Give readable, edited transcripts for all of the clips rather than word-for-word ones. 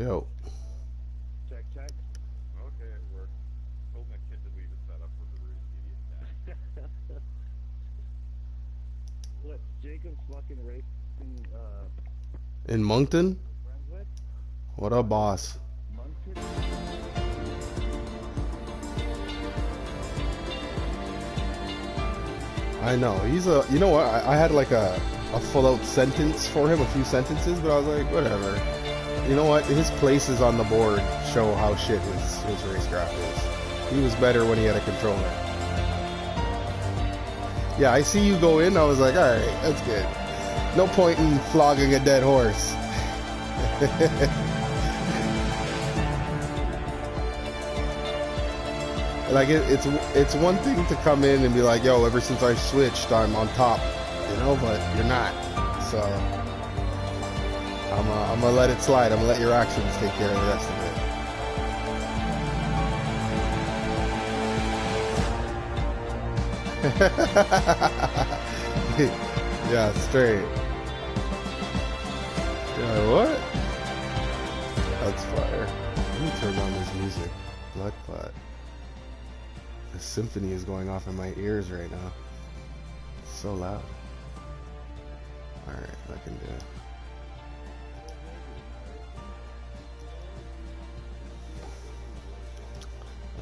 Yo. Check, check. Okay, it worked. Told my kid to leave it set up for the root idiot cat. What? Jacob's fucking racing, In Moncton? friends with? What up, boss? Moncton? I know. He's a... You know what? I had like a full-out sentence for him, a few sentences, but I was like, whatever. You know what? His places on the board show how shit his racecraft is. He was better when he had a controller. Yeah, I see you go in. I was like, alright, that's good. No point in flogging a dead horse. Like, it's one thing to come in and be like, yo, ever since I switched, I'm on top. You know, but you're not. So... I'm gonna let it slide. I'm gonna let your actions take care of the rest of it. Yeah, straight. Yeah, what? That's fire. Let me turn on this music. Blood clot. The symphony is going off in my ears right now. It's so loud. Alright, I can do it.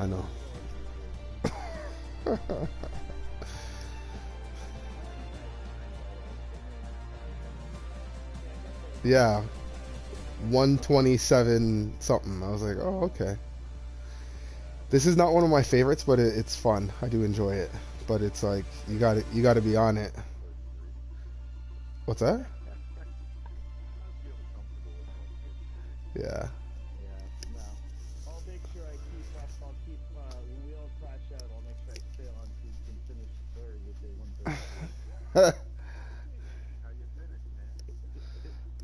I know. Yeah. 127 something. I was like, oh, okay. This is not one of my favorites, but it's fun. I do enjoy it. But it's like, you gotta be on it. What's that? Yeah.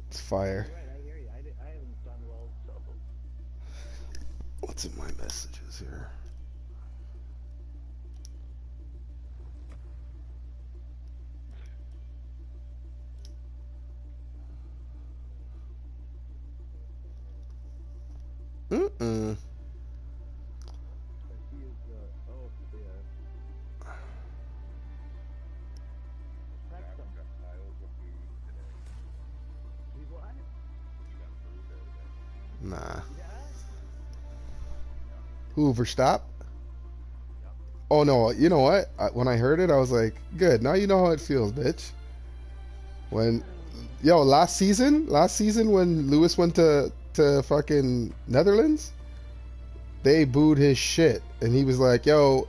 It's fire. I hear you. I haven't done well, so. What's in my messages here? Mm-mm. Nah. Who, Verstappen? Oh no, you know what? When I heard it, I was like, good, now you know how it feels, bitch. When, yo, last season when Lewis went to fucking Netherlands, they booed his shit. And he was like, yo,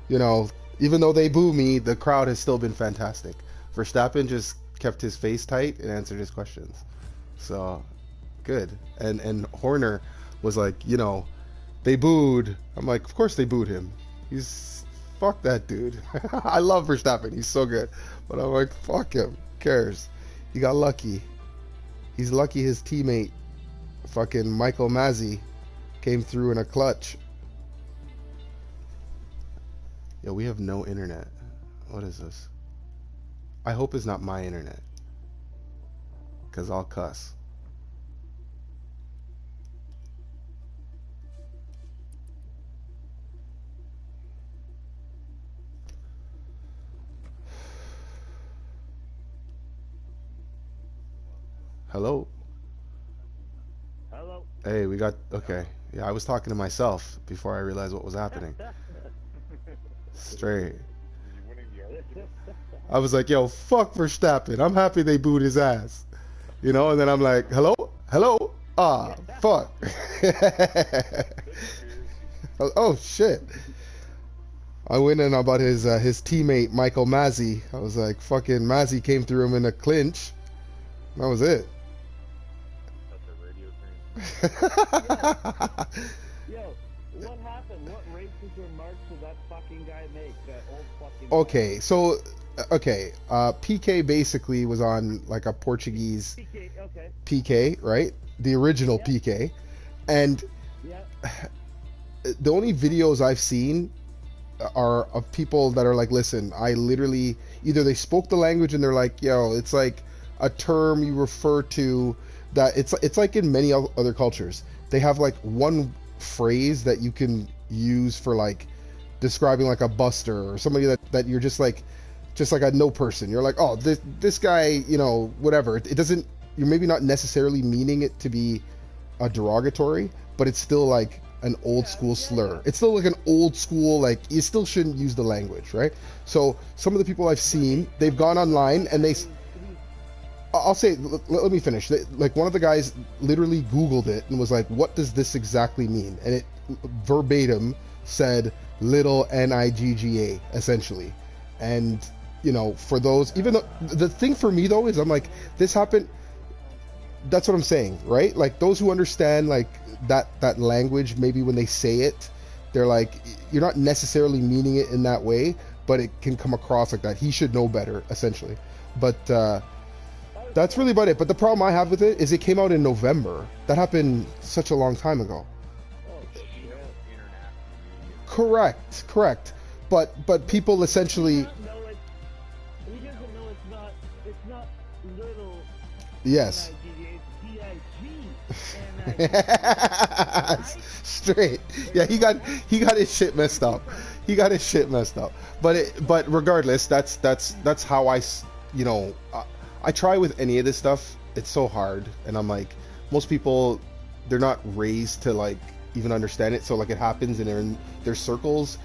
you know, even though they boo me, the crowd has still been fantastic. Verstappen just kept his face tight and answered his questions. So, good. And Horner was like, you know, they booed. I'm like, of course they booed him. He's, fuck that dude. I love Verstappen. He's so good. But I'm like, fuck him. Who cares? He got lucky. He's lucky his teammate, fucking Michael Masi, came through in a clutch. Yo, we have no internet. What is this? I hope it's not my internet. Because I'll cuss. Hello? Hello? Hey, we got... Okay. Yeah, I was talking to myself before I realized what was happening. Straight. I was like, yo, fuck Verstappen. I'm happy they booed his ass. You know, and then I'm like, hello? Hello? Ah, fuck. Oh, shit. I went in about his teammate, Michael Masi. I was like, fucking Masi came through him in a clinch. That was it. Yo, what happened? What races or marks did that fucking guy make? That old fucking Okay, so PK basically was on like a Portuguese PK, okay. PK, right? The original PK. And the only videos I've seen are of people that are like, listen, I literally, either they spoke the language and they're like, yo, it's like a term you refer to that it's like in many other cultures. They have like one phrase that you can use for like describing like a buster or somebody that you're just like a no person. You're like, oh, this guy, you know, whatever. It doesn't. You're maybe not necessarily meaning it to be a derogatory, but it's still like an old school slur. It's still like an old school, like, you still shouldn't use the language, right? So some of the people I've seen, they've gone online and I'll say, let me finish. Like, one of the guys literally Googled it and was like, what does this exactly mean? And it verbatim said little Nigga, essentially. And, you know, for those, even though the thing for me though is, I'm like, this happened. That's what I'm saying, right? Like, those who understand like that language, maybe when they say it, they're like, you're not necessarily meaning it in that way, but it can come across like that. He should know better, essentially. But that's really about it. But the problem I have with it is it came out in November. That happened such a long time ago. Correct. But people essentially. He doesn't know it's not little. Yes. Straight. Yeah, he got his shit messed up. But regardless, that's how I try with any of this stuff. It's so hard, and I'm like, most people, they're not raised to like even understand it. So like, it happens and they're in their circles.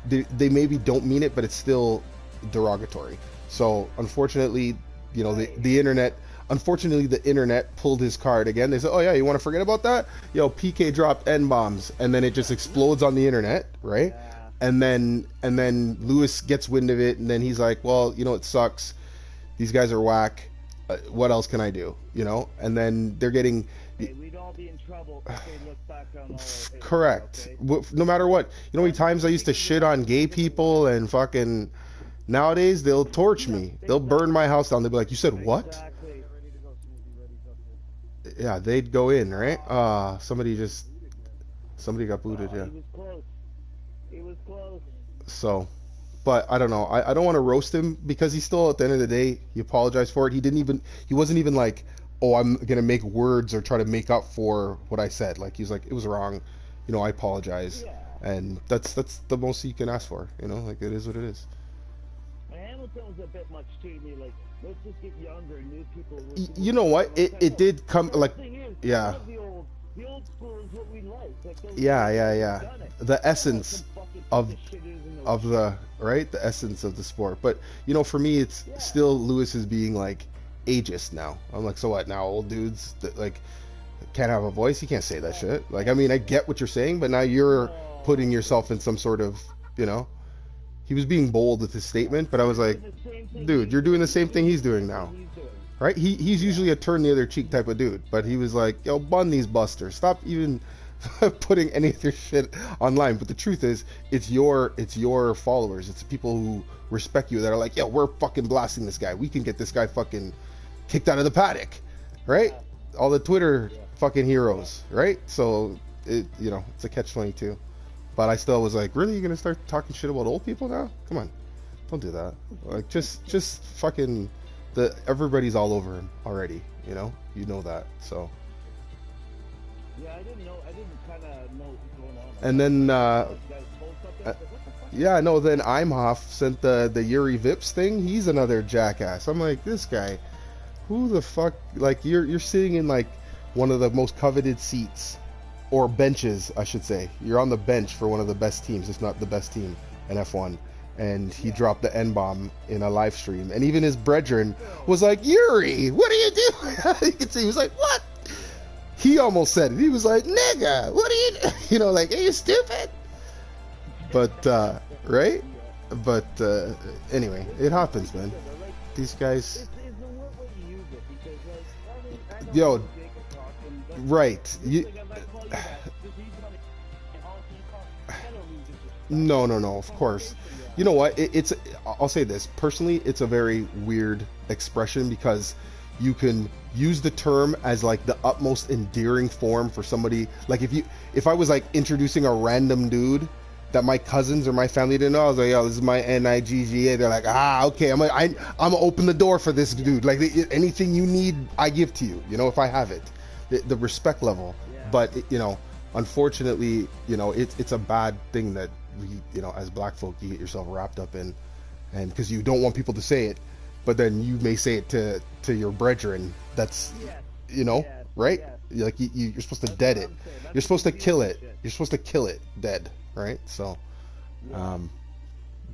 They maybe don't mean it, but it's still derogatory. So unfortunately, you know, the internet. Unfortunately, the internet pulled his card again. They said, "Oh yeah, you want to forget about that? Yo, PK dropped N-bombs," and then it just explodes on the internet, right? Yeah. And then Lewis gets wind of it, and then he's like, "Well, you know, it sucks. These guys are whack. What else can I do?" You know? And then they're getting. Hey, we'd all be in trouble if they look back on all of it. Correct. Okay? No matter what. You know how many times I used to shit on gay people and fucking. Nowadays they'll torch me. They'll burn my house down. They'll be like, "You said what?" Exactly. Yeah, they'd go in, right? Somebody got booted, yeah. He was close. So, but I don't know. I don't want to roast him, because he's still, at the end of the day, he apologized for it. He wasn't even like, oh, I'm gonna make words or try to make up for what I said. Like, he was like, it was wrong, you know, I apologize. Yeah. And that's the most you can ask for, you know, like, it is what it is. Hamilton was a bit much too. Like, let's just get younger, new people. You know what? It did come, like, yeah. The old school is what we like. Yeah. The essence of the, right? The essence of the sport. But, you know, for me, it's still, Lewis is being like ageist now. I'm like, so what now? Old dudes that like can't have a voice? You can't say that shit. Like, I mean, I get what you're saying, but now you're putting yourself in some sort of, you know. He was being bold with his statement, but I was like, dude, you're doing the same thing he's doing now, right? He's usually a turn the other cheek type of dude, but he was like, yo, bun these busters. Stop even putting any of their shit online. But the truth is, it's your followers. It's the people who respect you that are like, yo, we're fucking blasting this guy. We can get this guy fucking kicked out of the paddock, right? All the Twitter fucking heroes, right? So, you know, it's a catch-22. But I still was like, really? You're gonna start talking shit about old people now? Come on, don't do that. Like, just fucking everybody's all over him already. You know that. So. Yeah, I didn't kind of know what was going on. And then, yeah, no. Then Imhoff sent the Yuri Vips thing. He's another jackass. I'm like, this guy, who the fuck? Like, you're sitting in like one of the most coveted seats. Or benches, I should say. You're on the bench for one of the best teams, if not the best team in F1. And he dropped the N-bomb in a live stream. And even his brethren was like, Yuri, what are you doing? You can see he was like, what? He almost said it. He was like, nigga, what are you doing? You know, like, are you stupid? But, right? But, anyway, it happens, man. These guys... Yo, right. No, of course. You know what? I'll say this. Personally, it's a very weird expression, because you can use the term as like the utmost endearing form for somebody. Like, if I was like introducing a random dude that my cousins or my family didn't know, I was like, yo, this is my Nigga. They're like, okay, I'm gonna open the door for this dude. Like, anything you need, I give to you, you know, if I have it. the respect level. Yeah. But you know, unfortunately, you know, it's a bad thing that we, you know, as black folk, you get yourself wrapped up in, and because you don't want people to say it, but then you may say it to your brethren. That's, Yes. you know, Yes. right? Yes. Like you're supposed to That's dead what it. I'm saying. That's You're supposed to the kill beautiful it. shit. You're supposed to kill it dead, right? So, Yeah.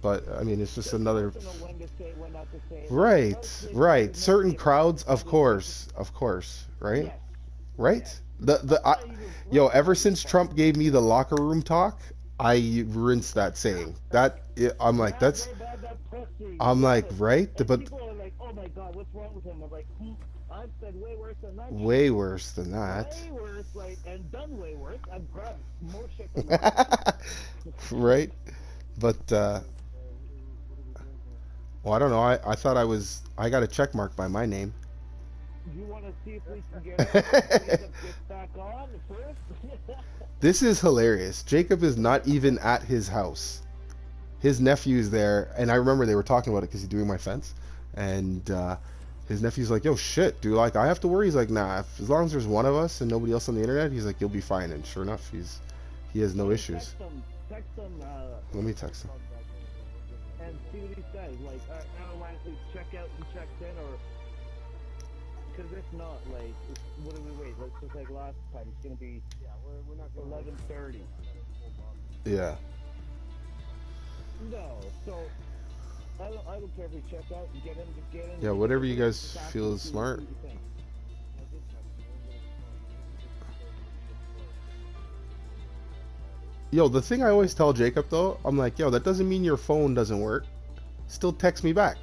but I mean, it's just Just another. to know when to say, when not to say it. Right, Most kids right. never Certain say it. crowds, of Obviously. course, right, Yes. right. Yes. The Let's not even. yo, Let's ever not even since talk. Trump gave me the locker room talk, I rinsed that saying. I'm like, Yeah, that's, very bad, that pussy. I'm like, Yes. right, And but people are like, oh my god, what's wrong with him? I'm like, I've said way worse than that. way worse than that. Way worse, like, and done way worse. I've grabbed more shit than that. Right, but well, I don't know. I thought I got a check mark by my name. You want to see if we can get back on first? This is hilarious. Jacob is not even at his house. His nephew's there, and I remember they were talking about it because he's doing my fence, and his nephew's like, "Yo, shit, dude, like I have to worry." He's like, "Nah, as long as there's one of us and nobody else on the internet," he's like, "You'll be fine." And sure enough, he has no issues. Text him, Let me text him. and see what he says. Like, I don't mind if we check out and check in, or because if not, like, what do we wait? Let's just like last time. It's gonna be we're not 11:30. Yeah. No, so I don't care if we check out and get in. Yeah, whatever you guys feel is smart. Yo, the thing I always tell Jacob though, I'm like, yo, that doesn't mean your phone doesn't work. Still text me back.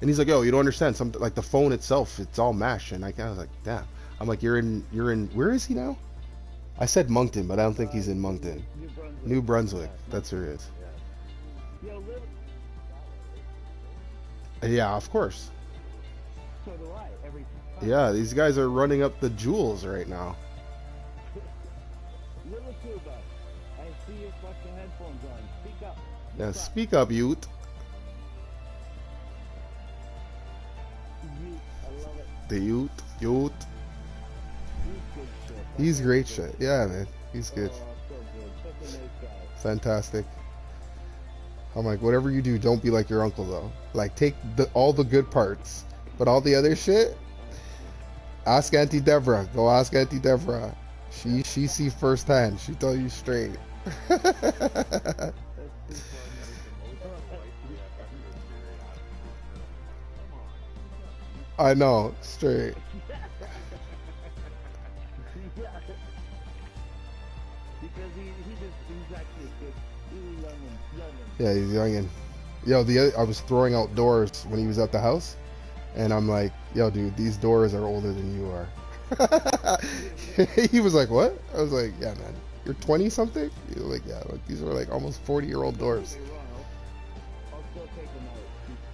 And he's like, yo, you don't understand. Something like the phone itself, it's all mash. And I was like, damn. I'm like, you're in. Where is he now? I said Moncton, but I don't think he's in Moncton. New Brunswick. That's where he is. Yeah, of course. So do I. Every time. Yeah, these guys are running up the jewels right now. Little Cuba, I see your fucking headphones on. Speak up. Yeah, speak up, Ute. I love it. The Ute. He's good shit. He's great shit. Yeah, man. He's good. Oh, so good. Such a nice guy. Fantastic. I'm like, whatever you do, don't be like your uncle though. Like, take all the good parts, but all the other shit, ask Auntie Deborah. Go ask Auntie Deborah. She see firsthand. She tell you straight. I know, straight. Because he's actually a good, really youngin'. Yeah, he's youngin'. Yo, I was throwing out doors when he was at the house, and I'm like, yo, dude, these doors are older than you are. He was like, what? I was like, yeah, man, you're 20 something? He was like, yeah, like these are like almost 40-year-old doors. I'll still take him out.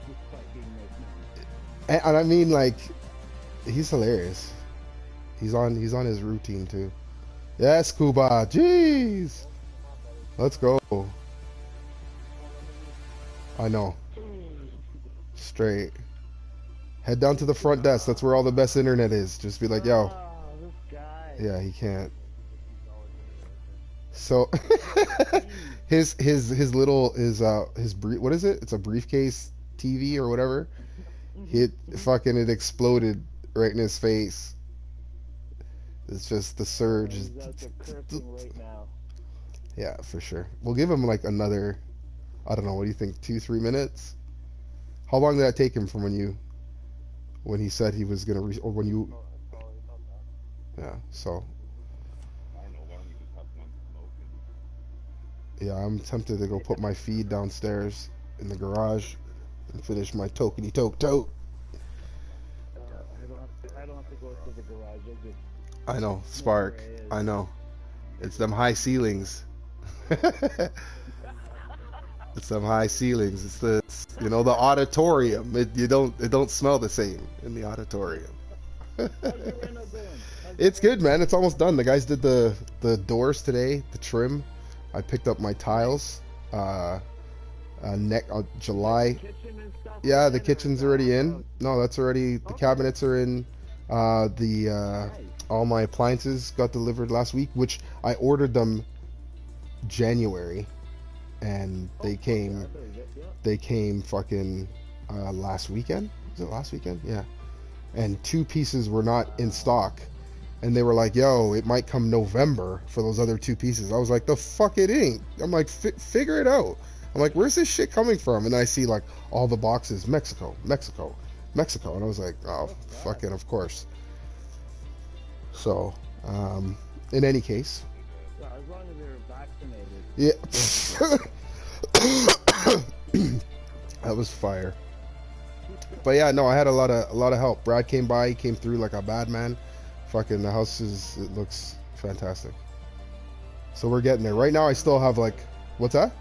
He's fucking And I mean, like, he's hilarious. He's on his routine too. Yes, Cuba. Jeez. Let's go. I know. Straight. Head down to the front desk. That's where all the best internet is. Just be like, yo. this guy. Yeah, he can't. So his little what is it? It's a briefcase TV or whatever. It exploded right in his face. It's just the surge. He's out there cursing right now. Yeah, for sure. We'll give him like another, I don't know, what do you think, 2-3 minutes? How long did that take him from when he said he was gonna or when you? Yeah, so. I don't know, why don't we just have one smoke Yeah, I'm tempted to go put my feed downstairs in the garage and finish my tokeny tote. I don't have to go to the garage. I know, Spark. I know. It's them high ceilings. It's them high ceilings. It's the auditorium. It don't smell the same in the auditorium. It's good, man. It's almost done. The guys did the doors today, the trim. I picked up my tiles. July. Yeah, the kitchen's already in. No, that's already, the cabinets are in. Nice. All my appliances got delivered last week, which I ordered them January, and they Yeah, came. I believe it. Yeah. They came fucking last weekend. Was it last weekend? Yeah. And two pieces were not in stock, and they were like, "Yo, it might come November for those other two pieces." I was like, "The fuck it ain't." I'm like, "Figure it out." I'm like, "Where's this shit coming from?" And I see like all the boxes, Mexico, Mexico, Mexico, and I was like, "Oh, Oh, God. fucking of course." So, in any case, Yeah, as long as they're vaccinated. yeah, that was fire. But yeah, no, I had a lot of help. Brad came by, he came through like a bad man. Fucking the house it looks fantastic. So we're getting there. Right now I still have like what's that?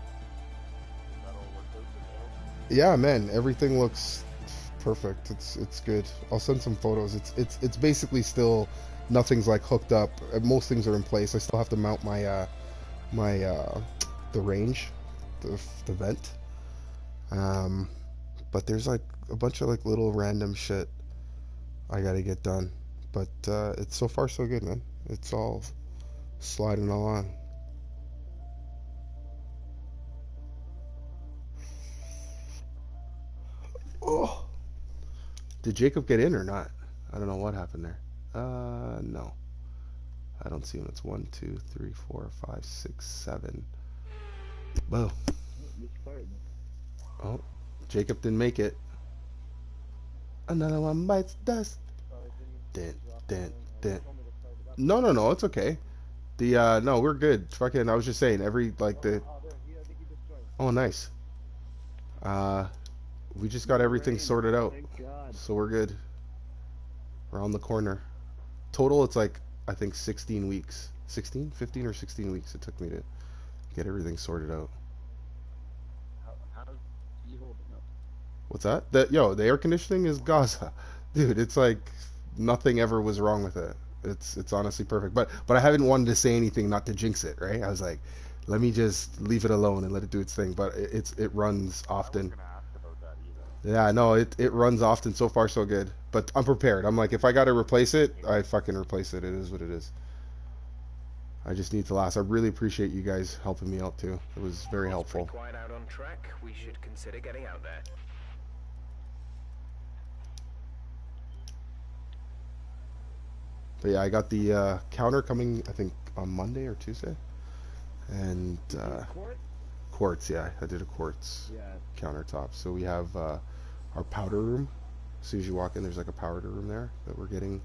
That all worked out for now. Yeah, man, everything looks perfect. It's good. I'll send some photos. It's basically still nothing's like hooked up. Most things are in place. I still have to mount my the range, the vent. Um but there's like a bunch of like little random shit I gotta get done. But it's so far so good, man. It's all sliding along. Oh, did Jacob get in or not? I don't know what happened there. No, I don't see him. It's 1, 2, 3, 4, 5, 6, 7. Well, Which part? oh, Jacob didn't make it. Another one bites dust. Dent, dent, dent. No, no, no. It's okay. The no, we're good. Fucking, I was just saying every like the. Oh, there. I think he just joined. Oh, nice. Uh, we just got everything Rain. sorted out, Thank God. so we're good. Around the corner. Total, it's like I think 16 weeks. 16, 15, or 16 weeks it took me to get everything sorted out. How's he holding up? What's that? The air conditioning is Gaza, dude. It's like nothing ever was wrong with it. It's honestly perfect. But I haven't wanted to say anything not to jinx it, right? I was like, let me just leave it alone and let it do its thing. But it runs I was often. gonna ask about that either. Yeah, no, it runs often. So far, so good. But I'm prepared. I'm like, if I got to replace it, I fucking replace it. It is what it is. I just need to last. I really appreciate you guys helping me out too. It was very helpful. Pretty quiet out on track. We should consider getting out there. But yeah, I got the counter coming, I think, on Monday or Tuesday. And Court? quartz, yeah, I did a quartz Yeah. countertop. So we have our powder room. As soon as you walk in, there's like a powder room there that we're getting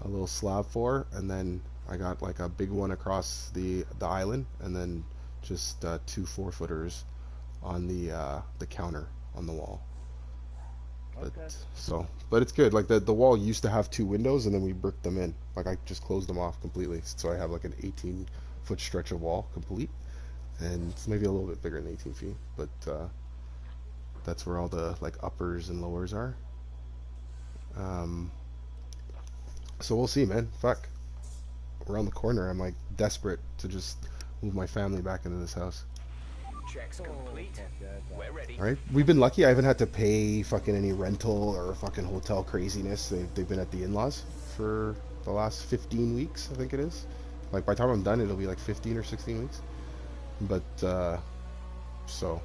a little slab for. And then I got like a big one across the island, and then just 2 4-footers on the counter on the wall. But Okay. but it's good. Like the wall used to have 2 windows, and then we bricked them in. Like I just closed them off completely, so I have like an 18-foot stretch of wall complete, and it's maybe a little bit bigger than 18 feet. But that's where all the like uppers and lowers are. Um, so we'll see, man. Fuck, around the corner. I'm like desperate to just move my family back into this house. Checks complete. Fuck that. We're ready. All right, we've been lucky. I haven't had to pay fucking any rental or fucking hotel craziness. They've been at the in-laws for the last 15 weeks, I think it is. Like by the time I'm done, it'll be like 15 or 16 weeks. But so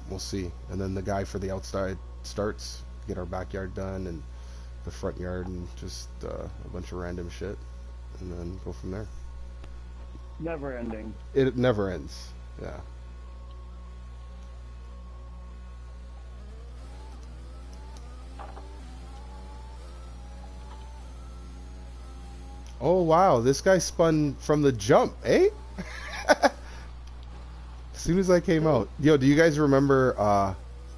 we'll see. And then the guy for the outside starts, get our backyard done and the front yard and just a bunch of random shit, and then go from there. Never ending. It never ends. Yeah. Oh wow, this guy spun from the jump, eh? As soon as I came out. Yo, do you guys remember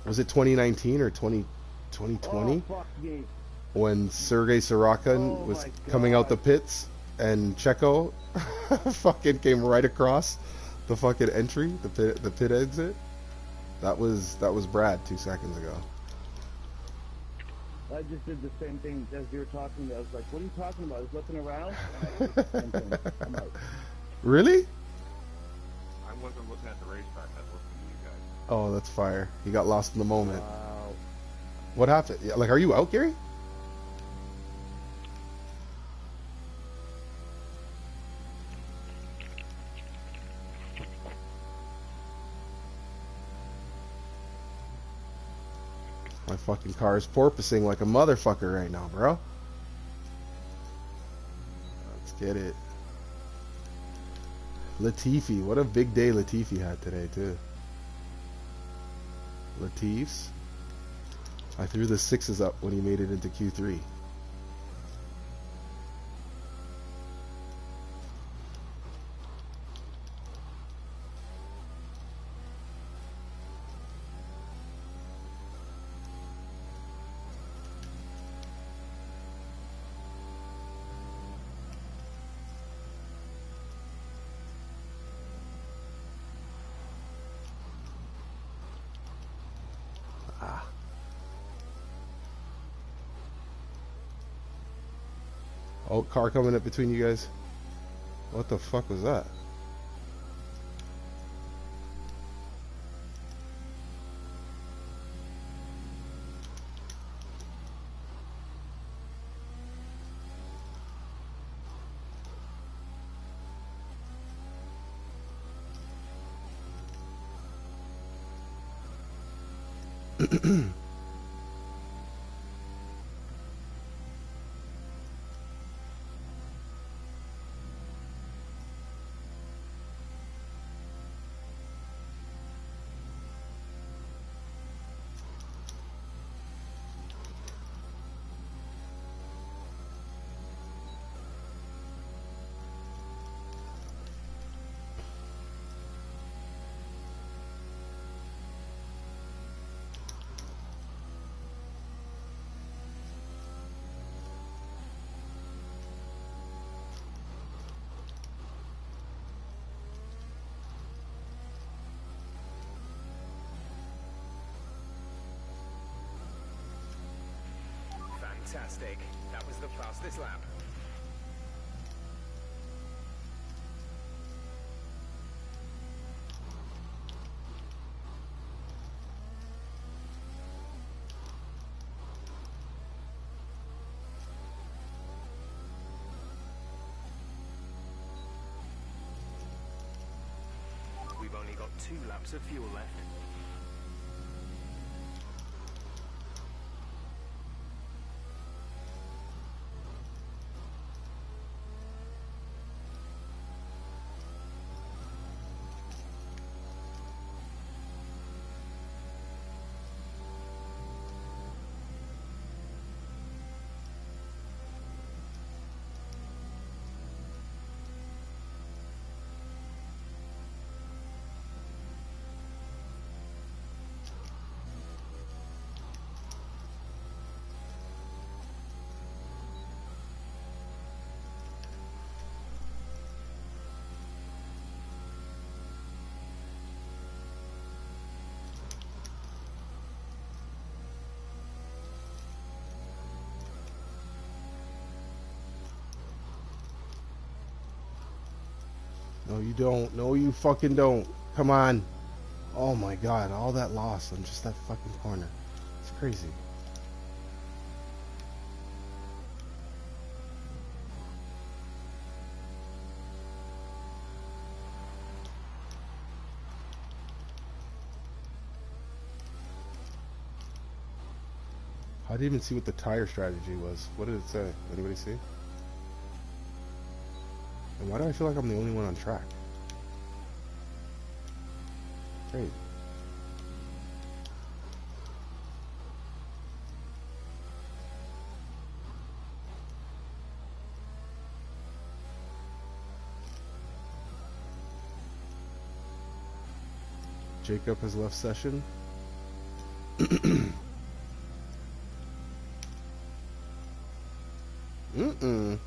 was it 2019 or 2020 Oh, fuck me. when Sergei Sorokin Oh, was my coming out the God. pits and Checo fucking came right across the fucking entry, the pit exit? That was Brad 2 seconds ago. I just did the same thing as you were talking. I was like, what are you talking about? I was looking around. And I did the same thing. I'm out. Really? I wasn't looking at the racetrack. I was listening to you guys. Oh, that's fire. He got lost in the moment. Wow. What happened? Yeah, like, are you out, Gary? My fucking car is porpoising like a motherfucker right now, bro. Let's get it. Latifi. What a big day Latifi had today, too. Latifs. I threw the sixes up when he made it into Q3. Oh, car coming up between you guys. What the fuck was that? Fantastic. That was the fastest lap. We've only got 2 laps of fuel left. No, you don't. No, you fucking don't. Come on. Oh my god, all that loss on just that fucking corner. It's crazy. I didn't even see what the tire strategy was. What did it say? Anybody see? And why do I feel like I'm the only one on track? Crazy. Jacob has left session. Mm-mm.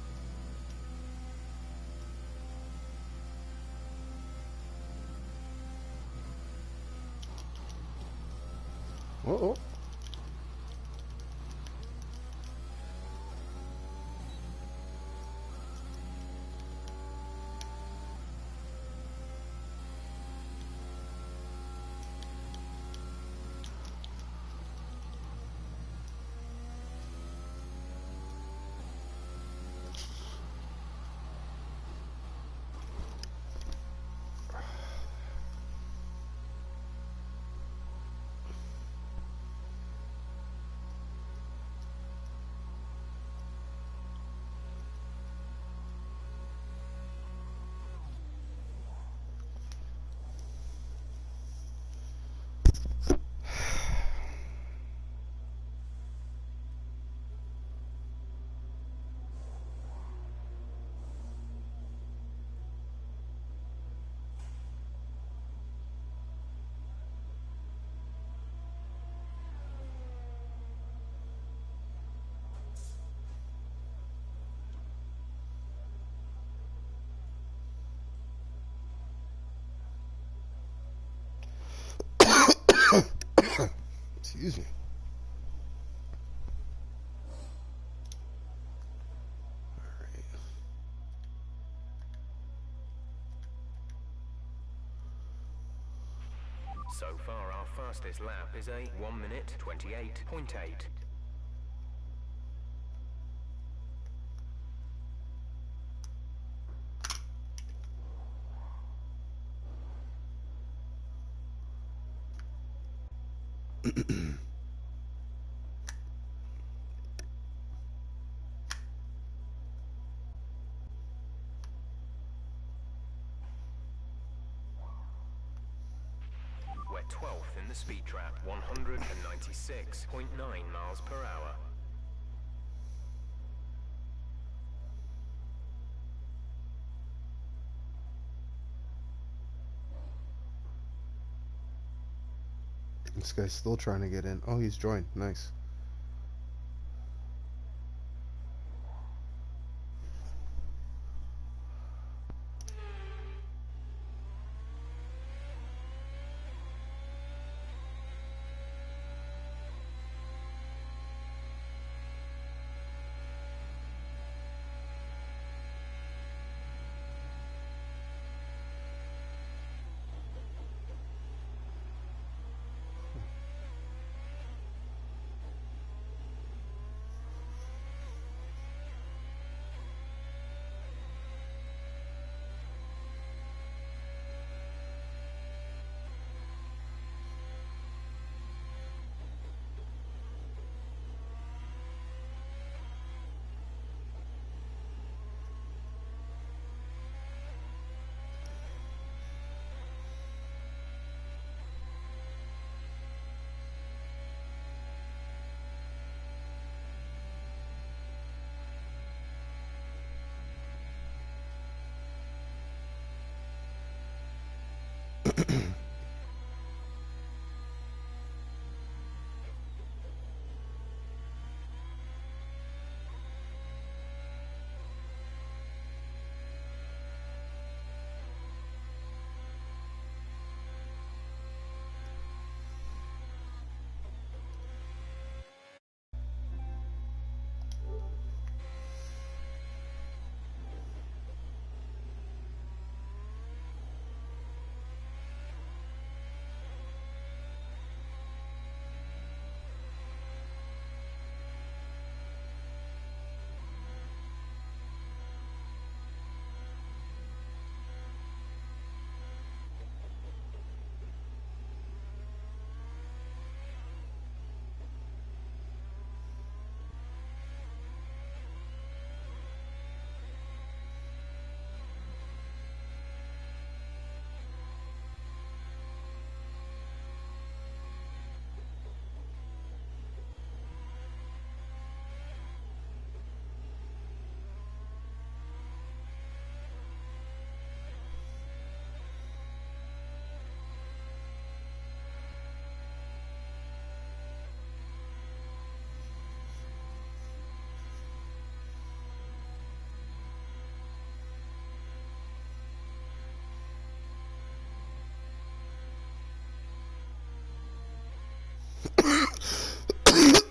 Uh-oh. Excuse me. So far, our fastest lap is a 1 minute 28.8. We're 12th in the speed trap, 196.9 miles per hour. This guy's still trying to get in. Oh, he's joined. Nice.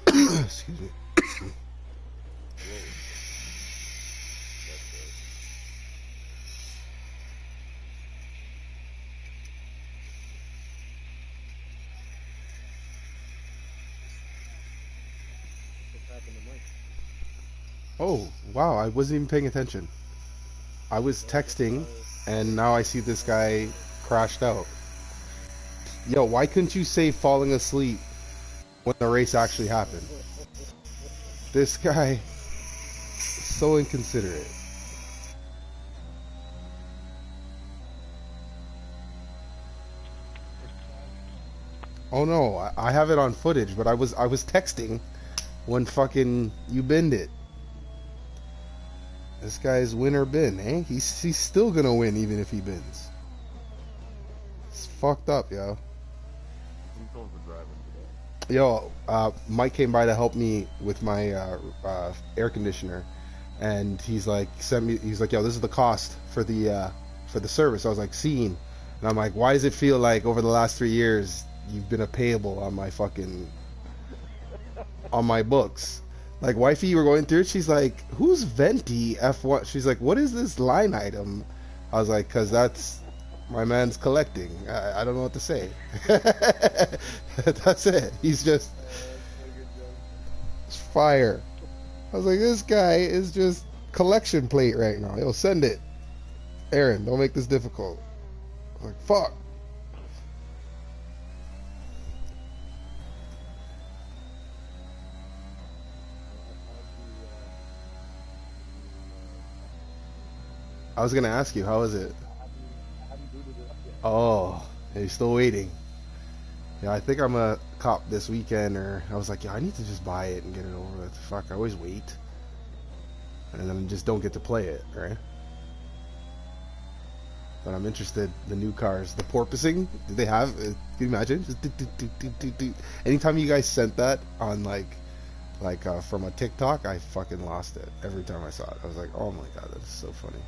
Excuse me. Oh, wow, I wasn't even paying attention. I was texting, and now I see this guy crashed out. Yo, why couldn't you say falling asleep when the race actually happened? This guy, so inconsiderate. Oh no, I have it on footage, but I was texting when fucking you binned it. This guy's win or bin, eh? He's still gonna win even if he bins. It's fucked up, yo. Yo, Mike came by to help me with my air conditioner, and he's like, he's like, yo, this is the cost for the service. I was like, seen, and I'm like, why does it feel like over the last 3 years you've been a payable on my fucking on my books. Like wifey, we're going through it. She's like, "Who's Venti F1?" She's like, "What is this line item?" I was like, "Cause that's my man's collecting. I don't know what to say." That's it. He's just fire. I was like, "This guy is just collection plate right now. Yo, send it, Aaron. Don't make this difficult." I was like, "Fuck." I was gonna ask you, how is it? I haven't booted it up yet. Oh, you're still waiting. Yeah, I think I'm a cop this weekend, or I was like, yeah, I need to just buy it and get it over with. Fuck, I always wait, and then just don't get to play it, right? But I'm interested. The new cars, the porpoising, do they have? Can you imagine? Just do, do, do, do, do, do. Anytime you guys sent that on from a TikTok, I fucking lost it every time I saw it. I was like, oh my god, that's so funny.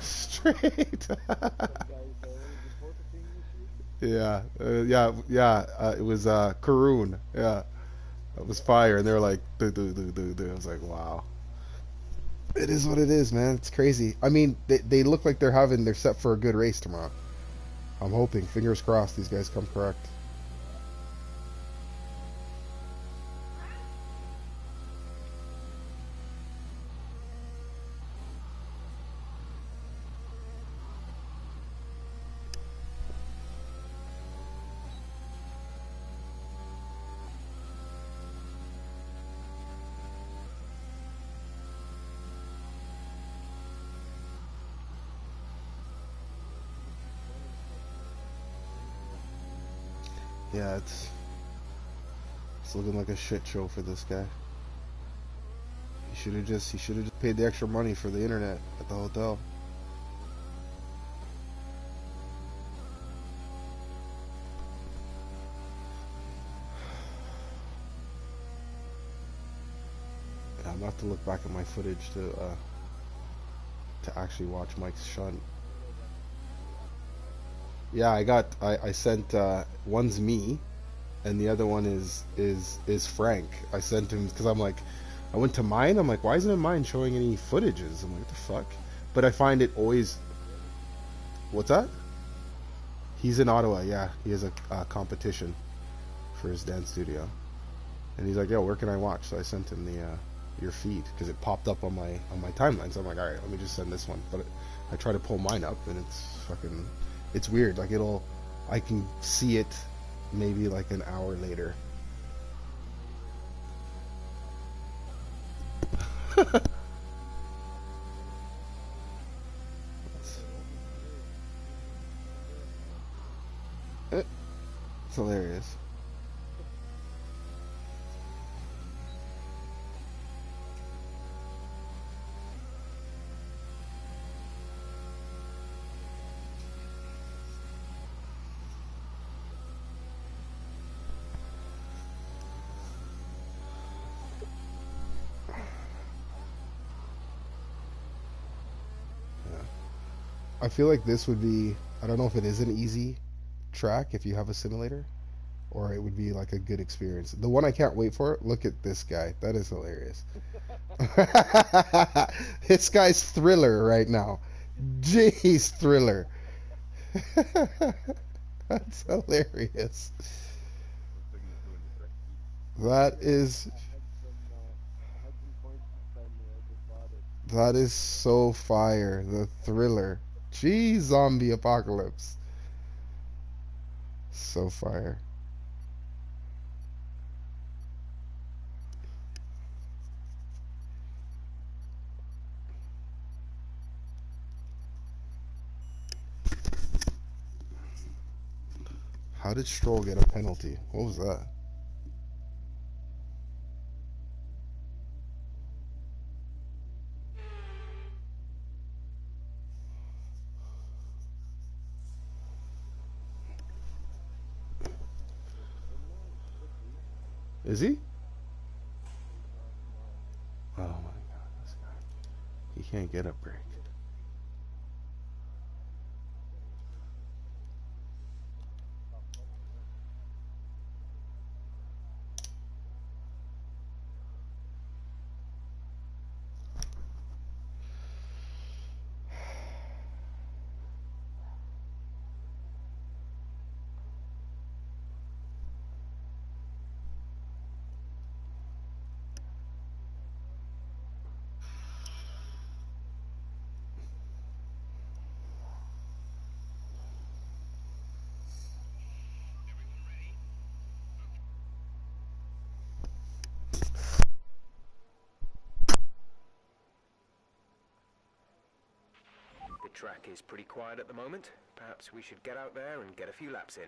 Straight. Yeah, yeah. It was Karoon. Yeah, it was fire, and they were like, do, do, do, do, do. I was like, wow. It is what it is, man. It's crazy. I mean, they look like they're set for a good race tomorrow. I'm hoping, fingers crossed, these guys come correct. Yeah, it's looking like a shit show for this guy. He should have just paid the extra money for the internet at the hotel. Yeah, I'm gonna have to look back at my footage to actually watch Mike's shunt. Yeah, I sent one's me, and the other one is Frank. I sent him because I'm like, I went to mine. I'm like, why isn't it mine showing any footages? I'm like, what the fuck? But I find it always. What's that? He's in Ottawa. Yeah, he has a competition for his dance studio, and he's like, yo, where can I watch? So I sent him the your feed because it popped up on my timeline. So I'm like, all right, let me just send this one. But I try to pull mine up, and it's weird. Like I can see it maybe like an hour later. It's hilarious. I feel like this would be, I don't know if it is an easy track if you have a simulator, or it would be like a good experience. The one I can't wait for, look at this guy. That is hilarious. This guy's Thriller right now. Jeez, Thriller. That's hilarious. That is that is so fire. The Thriller. Jeez, zombie apocalypse. So fire. How did Stroll get a penalty? What was that? Is he? Oh my god, this guy. He can't get a break. track is pretty quiet at the moment. Perhaps we should get out there and get a few laps in.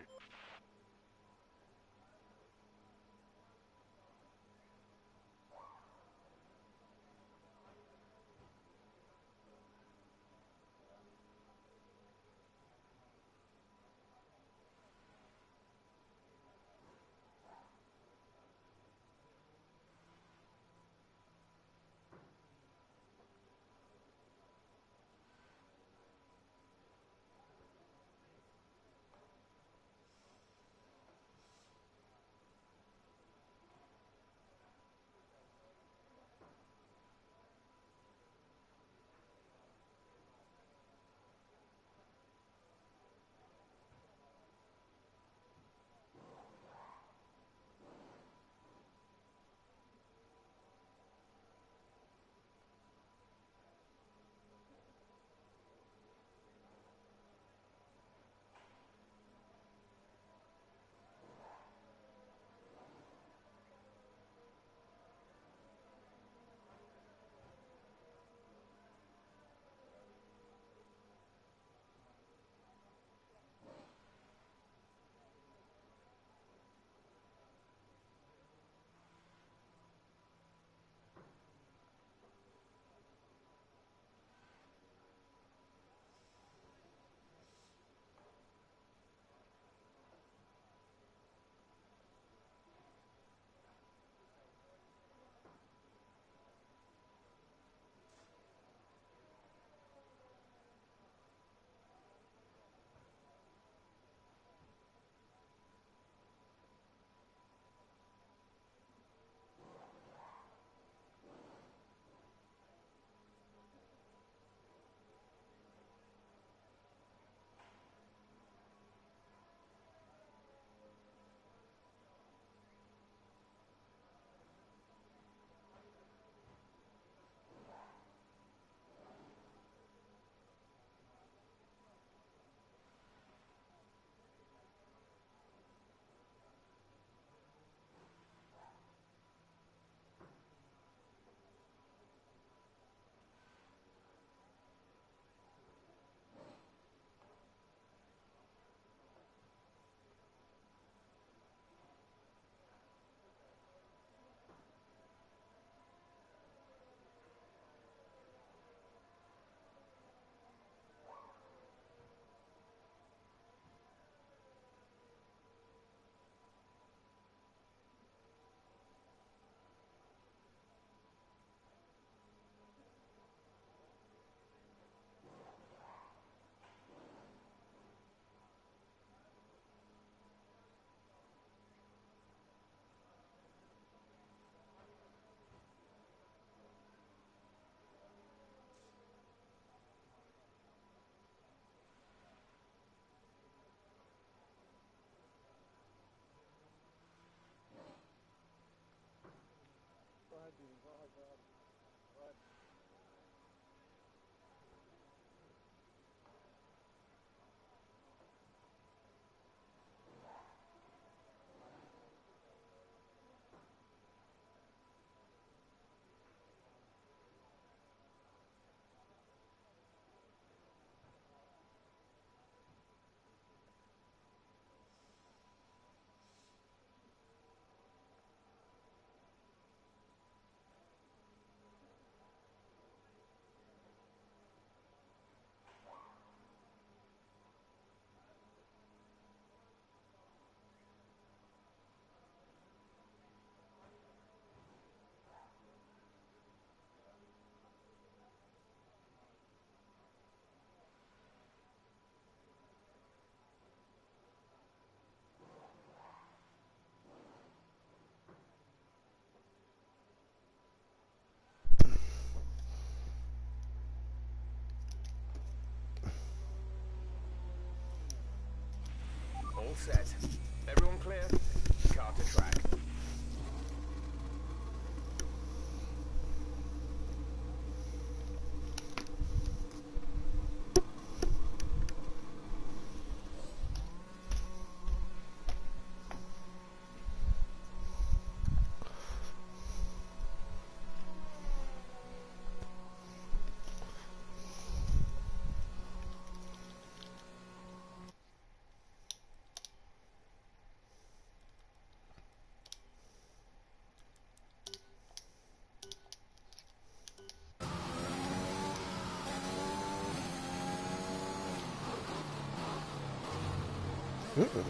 Go ahead, Judy. Go ahead. Go ahead. Go ahead. All set. Everyone clear? Car to track. Uh-uh.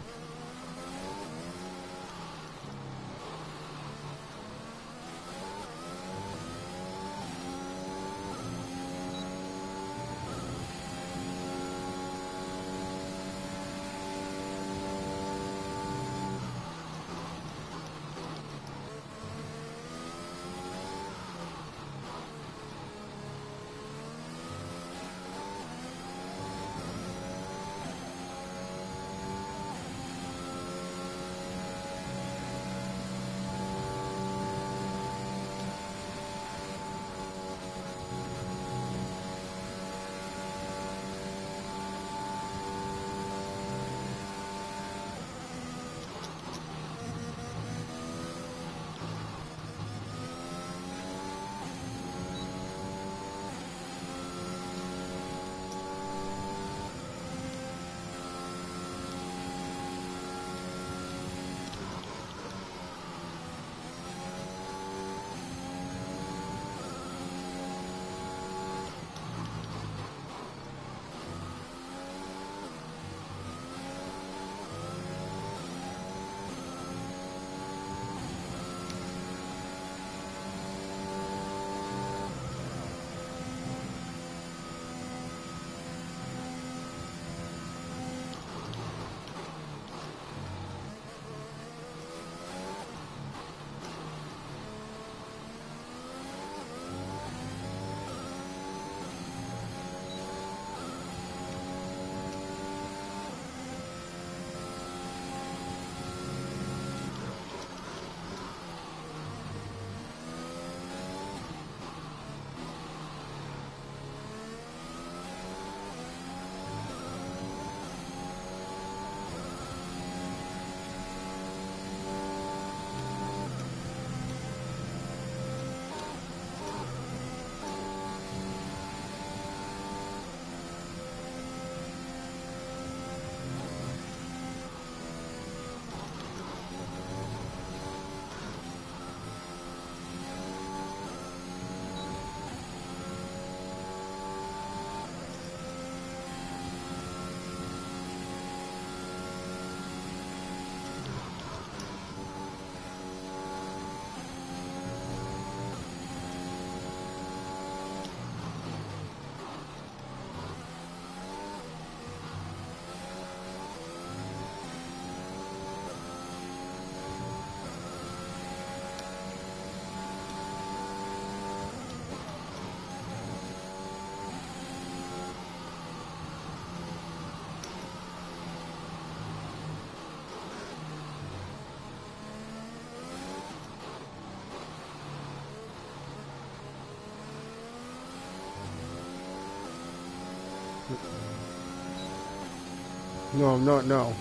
No, no, no.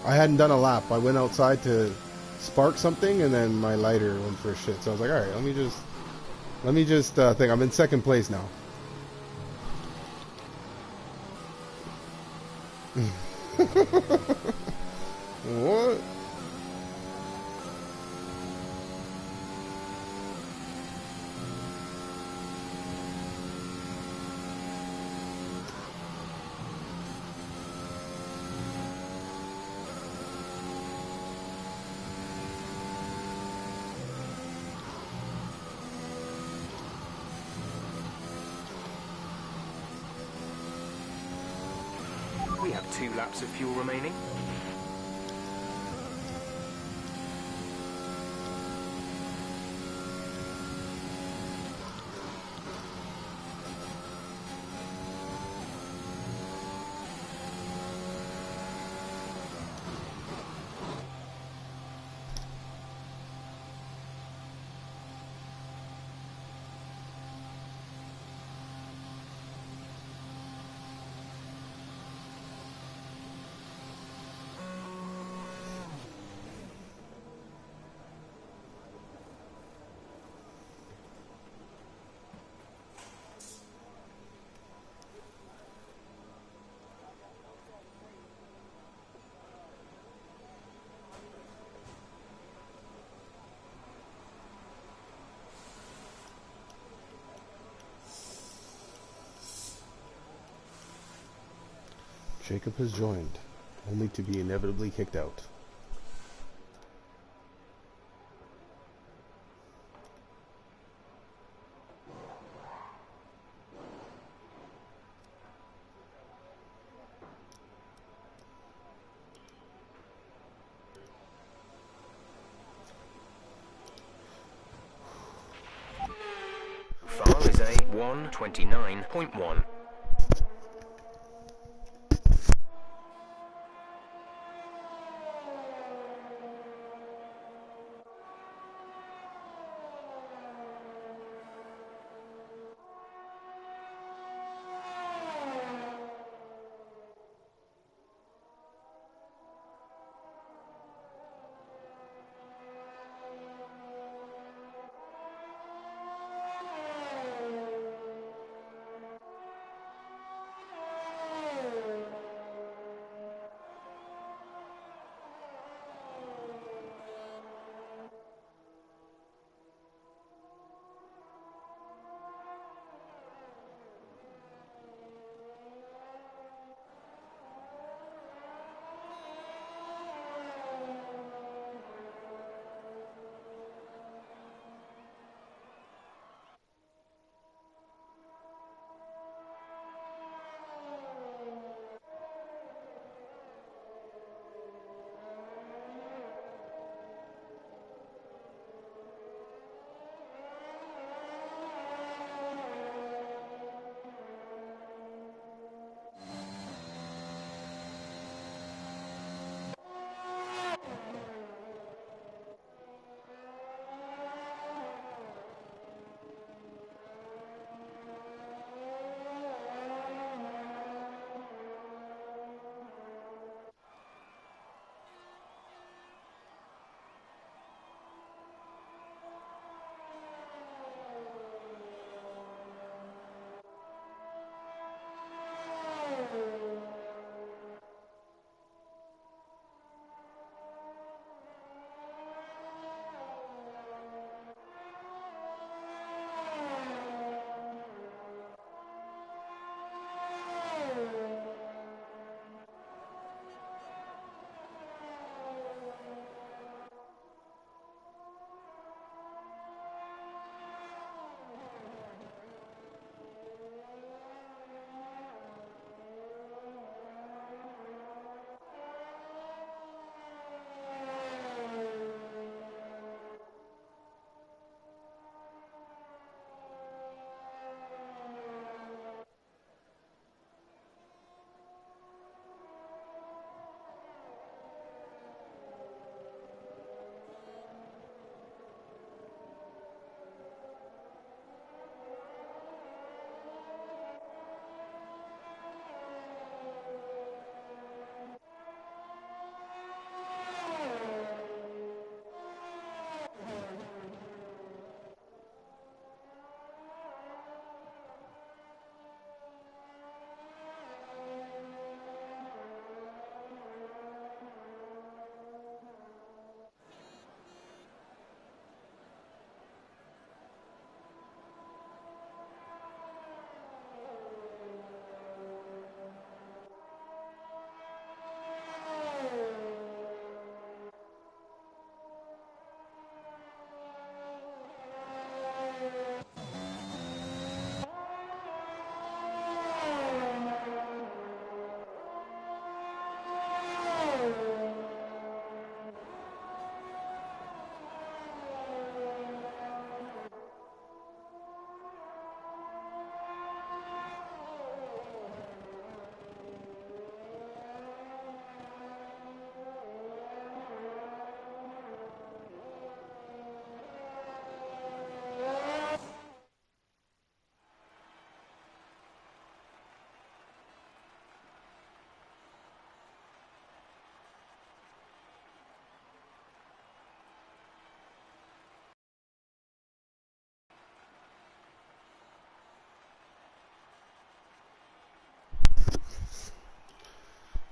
I hadn't done a lap. I went outside to spark something, and then my lighter went for a shit. So I was like, all right, let me just think. I'm in second place now. What? We have 2 laps of fuel remaining. Jacob has joined. only to be inevitably kicked out. Far is a 129.1.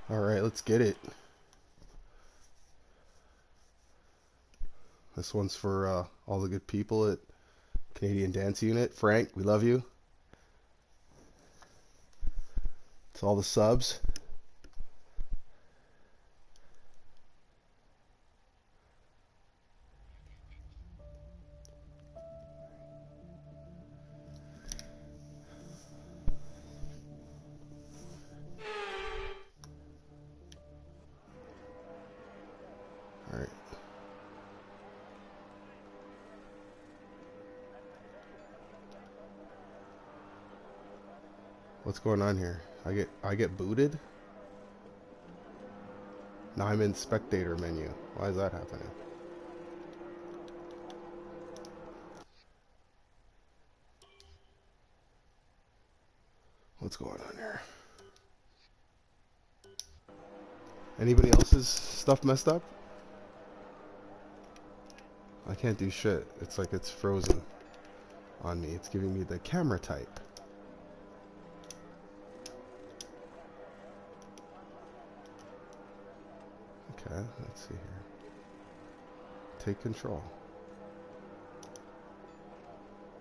All right, let's get it. This one's for all the good people at Canadian Dance Unit. Frank, we love you. To all the subs. Alright. What's going on here? I get booted? Now I'm in spectator menu. Why is that happening? What's going on here? Anybody else's stuff messed up? I can't do shit. It's like it's frozen on me. It's giving me the camera type. Okay, let's see here. Take control.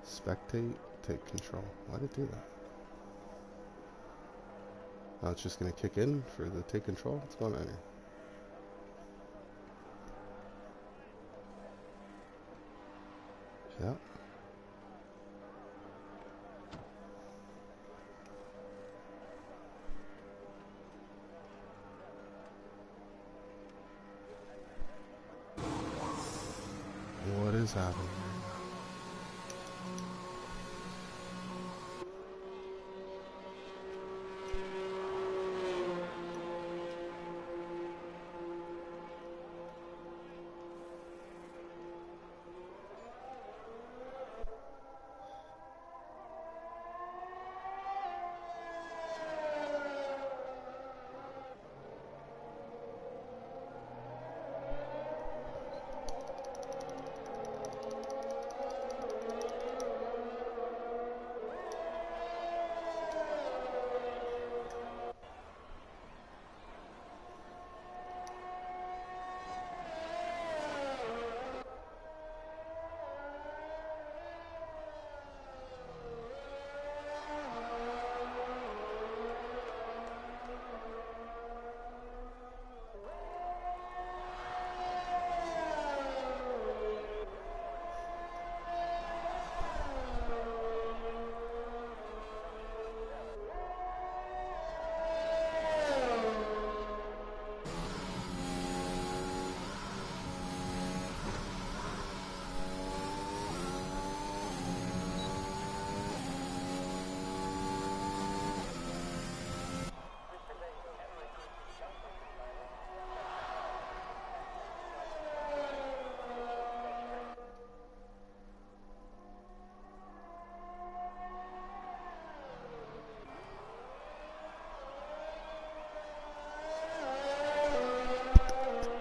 Spectate, take control. Why'd it do that? Now it's just gonna kick in for the take control? What's going on here? Yeah. What is happening?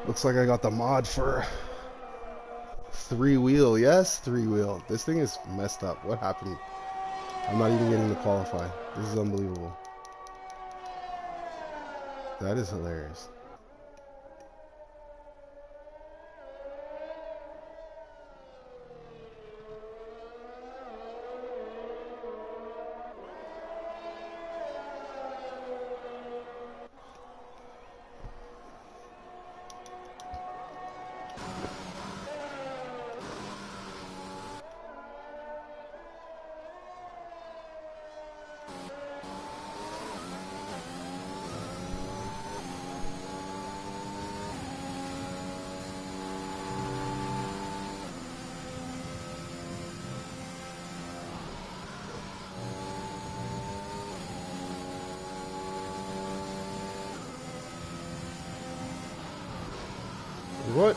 Looks like I got the mod for 3-wheel. Yes, 3-wheel. This thing is messed up. What happened? I'm not even getting to qualify. This is unbelievable. That is hilarious. What?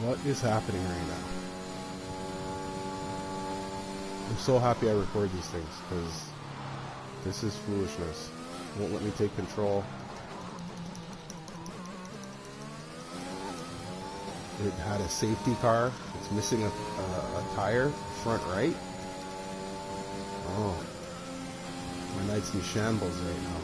What is happening right now? I'm so happy I record these things because this is foolishness. Won't let me take control. It had a safety car. It's missing a tire, front right. Oh, My night's in shambles right now.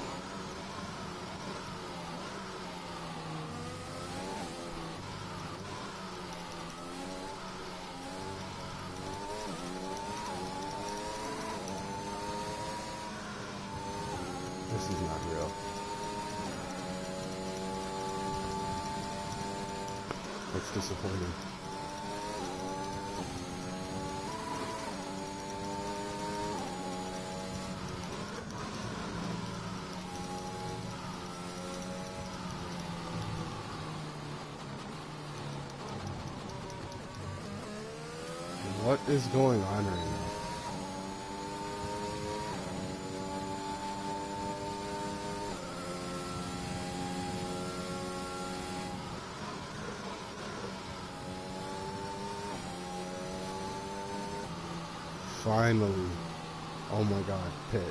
This is not real. That's disappointing. What is going on right now? Finally. Oh my god, Pit.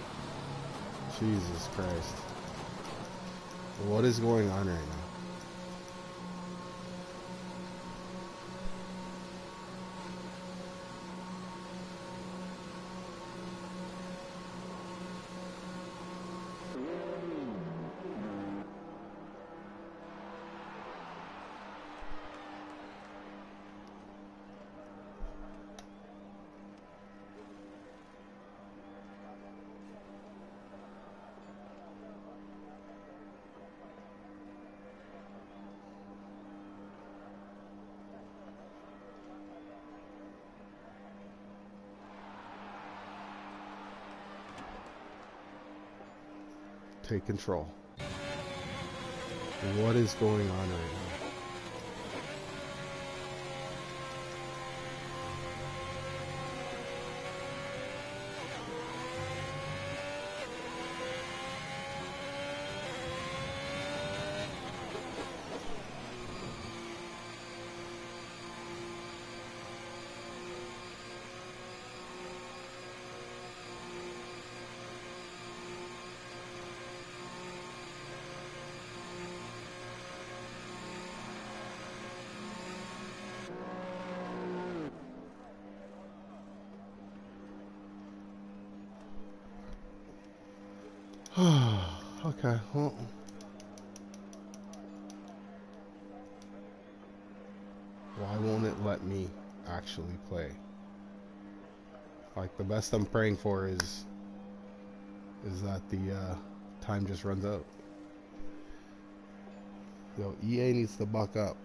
Jesus Christ. What is going on right now? Take control. What is going on right now? Okay, well. Why won't it let me actually play? Like, the best I'm praying for is that the time just runs out. Yo, EA needs to buck up.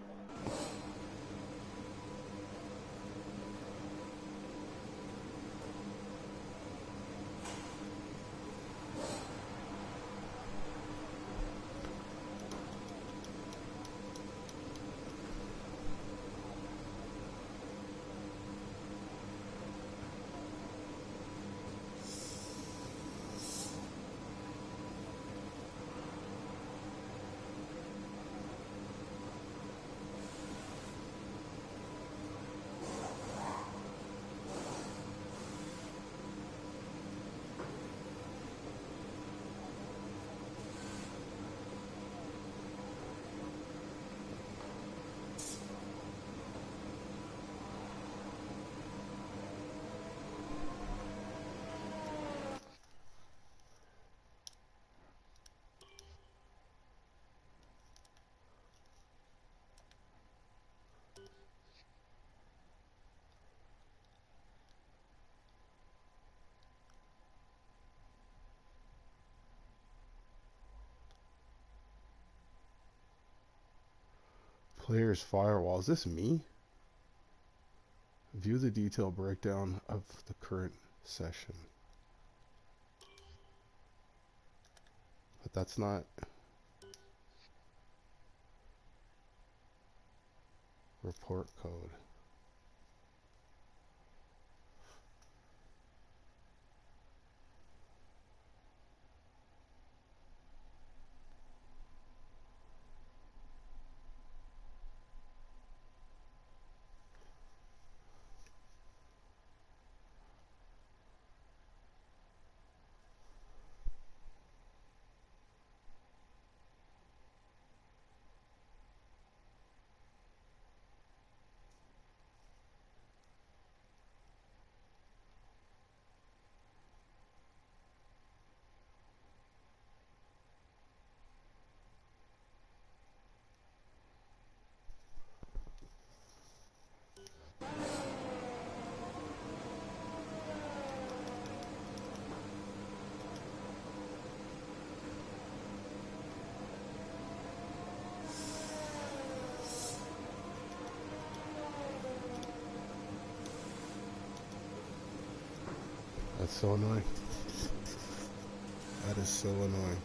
Player's firewall. Is this me? View the detailed breakdown of the current session. But that's not report code. That's so annoying. That is so annoying.